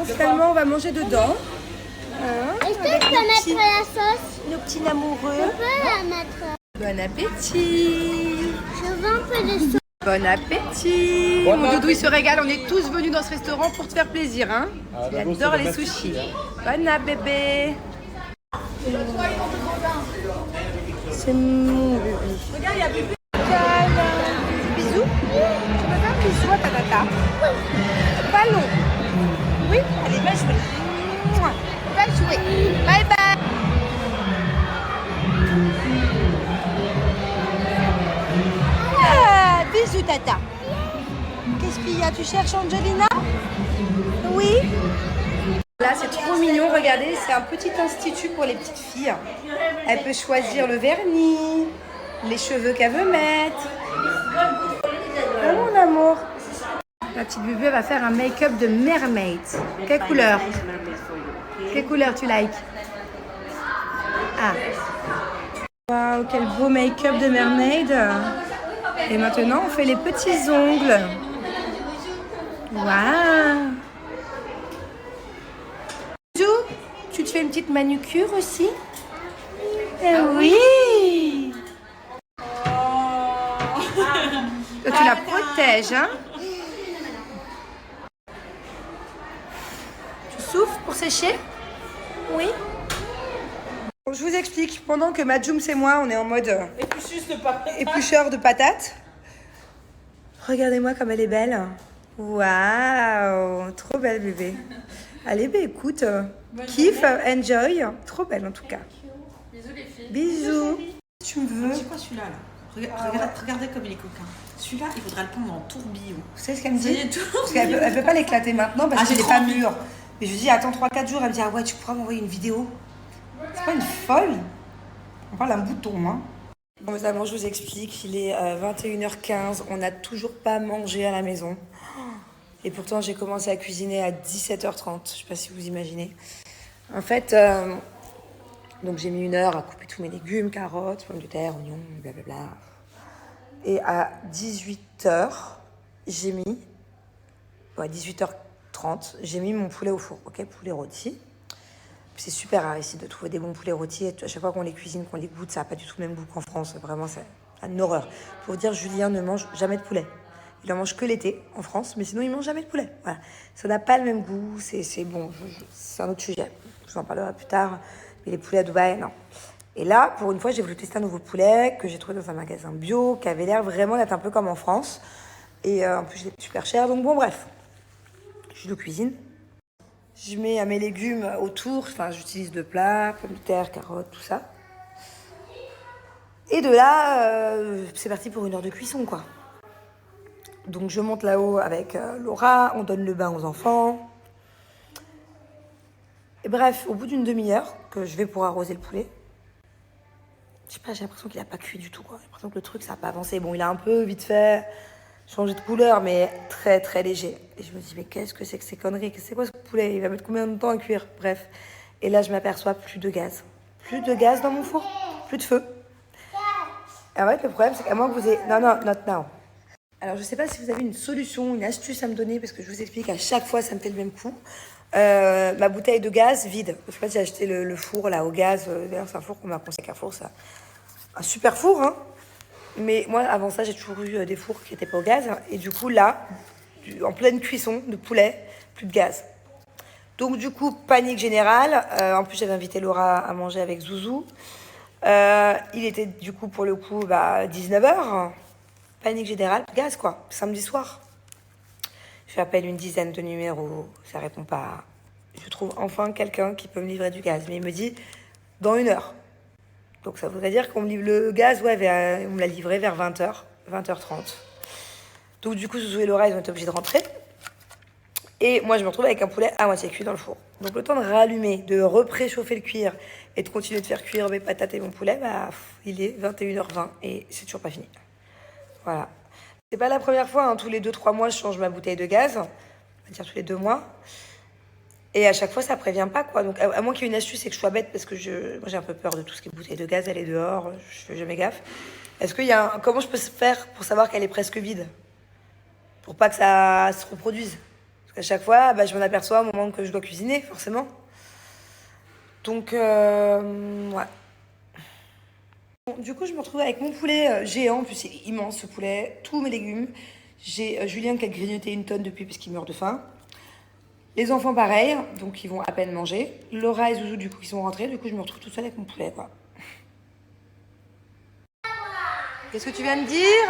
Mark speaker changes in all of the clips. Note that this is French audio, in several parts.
Speaker 1: Finalement, on va manger dedans.
Speaker 2: Est-ce que je peux mettre la sauce?
Speaker 1: Nos petits amoureux.
Speaker 2: Je peux la mettre.
Speaker 1: Bon appétit.
Speaker 2: Je veux un peu de sauce.
Speaker 1: Bon appétit. Mon doudou, il se régale. On est tous venus dans ce restaurant pour te faire plaisir. Hein. Il adore les sushis. Bon appétit, bébé. C'est mon bébé. Regarde, il y a bébé. Bisous. Tu veux faire un bisou à ta tata? Ballon. Oui, allez, va jouer. Va jouer. Bye bye. Ah, bisous tata. Qu'est-ce qu'il y a? Tu cherches Angelina? Oui. Là, c'est trop mignon. Regardez, c'est un petit institut pour les petites filles. Elle peut choisir le vernis, les cheveux qu'elle veut mettre. Ah, mon amour. La petite bébé va faire un make-up de mermaid. Quelle couleur? Quelle couleur tu likes? Ah. Waouh, quel beau make-up de mermaid. Et maintenant, on fait les petits ongles. Waouh. Tu te fais une petite manucure aussi? Oui. Toi, tu la protèges, hein? Tu souffles pour sécher? Oui. Bon, je vous explique. Pendant que Majoum et moi, on est en mode éplucheur de patates. Regardez-moi comme elle est belle. Waouh, trop belle bébé. Allez, bah écoute, kiffe, enjoy. Trop belle en tout cas.
Speaker 3: Bisous les filles.
Speaker 1: Bisous. Tu me veux?
Speaker 3: C'est quoi celui-là là? Regardez comme il est coquin. Celui-là, il faudra le prendre en tourbillon.
Speaker 1: Vous savez ce qu'elle me dit?
Speaker 3: C'est tout.
Speaker 1: Parce qu'elle peut pas l'éclater maintenant parce qu'il
Speaker 3: j'ai
Speaker 1: n'est pas
Speaker 3: trop envie.
Speaker 1: mûr. Mais je lui dis attends 3-4 jours, elle me dit ah ouais tu pourras m'envoyer une vidéo. C'est pas une folle. On parle d'un bouton hein. Bon mes amours, je vous explique, il est 21h15, on n'a toujours pas mangé à la maison. Et pourtant j'ai commencé à cuisiner à 17h30, je sais pas si vous imaginez. En fait, donc j'ai mis 1 heure à couper tous mes légumes, carottes, pommes de terre, oignons, blablabla. Et à 18h, j'ai mis, ouais 18h30, j'ai mis mon poulet au four, ok, poulet rôti. C'est super rare ici de trouver des bons poulets rôtis. Et à chaque fois qu'on les cuisine, qu'on les goûte, ça n'a pas du tout le même goût qu'en France. Vraiment, c'est une horreur. Pour vous dire, Julien ne mange jamais de poulet. Il en mange que l'été en France, mais sinon il mange jamais de poulet. Voilà. Ça n'a pas le même goût. C'est bon, c'est un autre sujet. Je vous en parlerai plus tard. Mais les poulets à Dubaï, non. Et là, pour une fois, j'ai voulu tester un nouveau poulet que j'ai trouvé dans un magasin bio, qui avait l'air vraiment d'être un peu comme en France. Et en plus, il était super cher. Donc bon, bref. Je le cuisine. Je mets mes légumes autour, enfin j'utilise 2 plats, pommes de terre, carottes, tout ça. Et de là, c'est parti pour 1 heure de cuisson quoi. Donc je monte là-haut avec Laura, on donne le bain aux enfants. Et bref, au bout d'une demi-heure que je vais pour arroser le poulet, je sais pas, j'ai l'impression qu'il a pas cuit du tout quoi. J'ai l'impression que le truc ça a pas avancé. Bon, il a un peu vite fait changé de couleur, mais très très léger. Et je me dis, mais qu'est-ce que c'est que ces conneries? C'est quoi ce poulet? Il va mettre combien de temps à cuire? Bref. Et là, je m'aperçois plus de gaz. Plus de gaz dans mon four. Plus de feu. Et en fait, le problème, c'est qu'à moins que vous ayez... Non, not now. Alors, je sais pas si vous avez une solution, une astuce à me donner, parce que je vous explique, à chaque fois, ça me fait le même coup. Ma bouteille de gaz vide. Je sais pas si j'ai acheté le four, là, au gaz. D'ailleurs, c'est un four qu'on m'a conseillé qu'un four, ça... Un super four, hein. Mais moi, avant ça, j'ai toujours eu des fours qui n'étaient pas au gaz. Et du coup, là, en pleine cuisson de poulet, plus de gaz. Donc, du coup, panique générale. En plus, j'avais invité Laura à manger avec Zouzou. Il était, du coup, pour le coup, 19h. Panique générale, plus de gaz, quoi. Samedi soir. J'appelle une dizaine de numéros. Ça répond pas. Je trouve enfin quelqu'un qui peut me livrer du gaz. Mais il me dit, dans 1 heure. Donc ça voudrait dire qu'on me livre le gaz, ouais, on me l'a livré vers 20h, 20h30. Donc du coup, Zouzou et Laura, ils ont été obligés de rentrer. Et moi, je me retrouve avec un poulet à moitié cuit dans le four. Donc le temps de rallumer, de repréchauffer le cuir et de continuer de faire cuire mes patates et mon poulet, il est 21h20 et c'est toujours pas fini. Voilà. C'est pas la première fois, hein, tous les 2-3 mois, je change ma bouteille de gaz. On va dire tous les 2 mois. Et à chaque fois, ça prévient pas, quoi. Donc, à moins qu'il y ait une astuce et que je sois bête, parce que moi, j'ai un peu peur de tout ce qui est bouteille de gaz, elle est dehors, je fais jamais gaffe. Est-ce qu'il y a comment je peux faire pour savoir qu'elle est presque vide? Pour pas que ça se reproduise? Parce qu'à chaque fois, bah, je m'en aperçois au moment que je dois cuisiner, forcément. Donc, ouais. Bon, du coup, je me retrouve avec mon poulet géant, en plus c'est immense ce poulet, tous mes légumes. J'ai Julien qui a grignoté une tonne depuis parce qu'il meurt de faim. Les enfants pareil, donc ils vont à peine manger. Laura et Zouzou du coup qui sont rentrés, du coup je me retrouve toute seule avec mon poulet quoi. Qu'est-ce que tu viens de dire?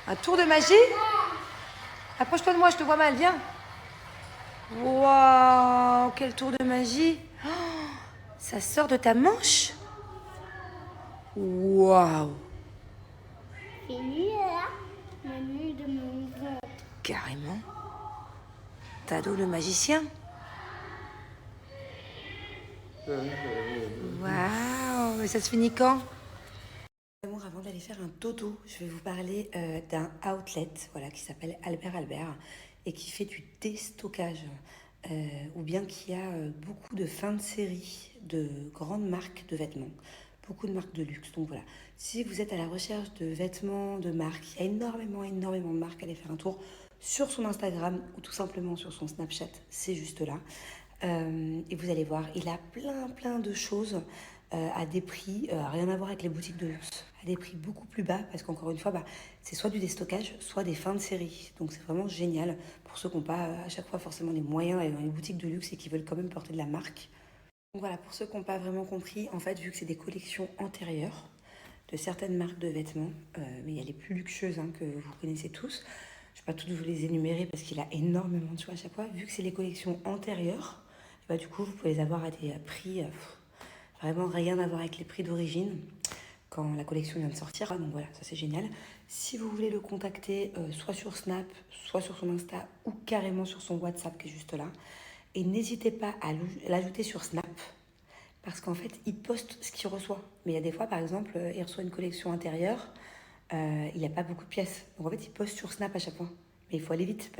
Speaker 1: Un tour de magie? Approche-toi de moi, je te vois mal, viens. Waouh, quel tour de magie! Oh, ça sort de ta manche? Waouh!
Speaker 2: Fini là, menu de mon ventre.
Speaker 1: Carrément. Tado le magicien. Waouh, mais ça se finit quand? Amour, avant d'aller faire un dodo, je vais vous parler d'un outlet voilà, qui s'appelle Albert Albert et qui fait du déstockage. Ou bien qui a beaucoup de fins de série de grandes marques de vêtements, beaucoup de marques de luxe. Donc voilà, si vous êtes à la recherche de vêtements de marque, il y a énormément de marques. Allez faire un tour sur son Instagram ou tout simplement sur son Snapchat, c'est juste là. Et vous allez voir, il a plein de choses à des prix, rien à voir avec les boutiques de luxe, à des prix beaucoup plus bas parce qu'encore une fois, bah, c'est soit du déstockage, soit des fins de série. Donc c'est vraiment génial pour ceux qui n'ont pas à chaque fois forcément les moyens d'aller dans les boutiques de luxe et qui veulent quand même porter de la marque. Donc voilà, pour ceux qui n'ont pas vraiment compris, en fait, vu que c'est des collections antérieures de certaines marques de vêtements, mais il y a les plus luxueuses que vous connaissez tous. Je ne vais pas toutes vous les énumérer parce qu'il a énormément de choix à chaque fois. Vu que c'est les collections antérieures, bah, du coup, vous pouvez les avoir à des prix vraiment rien à voir avec les prix d'origine quand la collection vient de sortir. Donc voilà, ça c'est génial. Si vous voulez le contacter, soit sur Snap, soit sur son Insta ou carrément sur son WhatsApp qui est juste là. Et n'hésitez pas à l'ajouter sur Snap parce qu'en fait, il poste ce qu'il reçoit. Mais il y a des fois, par exemple, il reçoit une collection intérieure, il n'y a pas beaucoup de pièces. Donc en fait, il poste sur Snap à chaque fois. Mais il faut aller vite.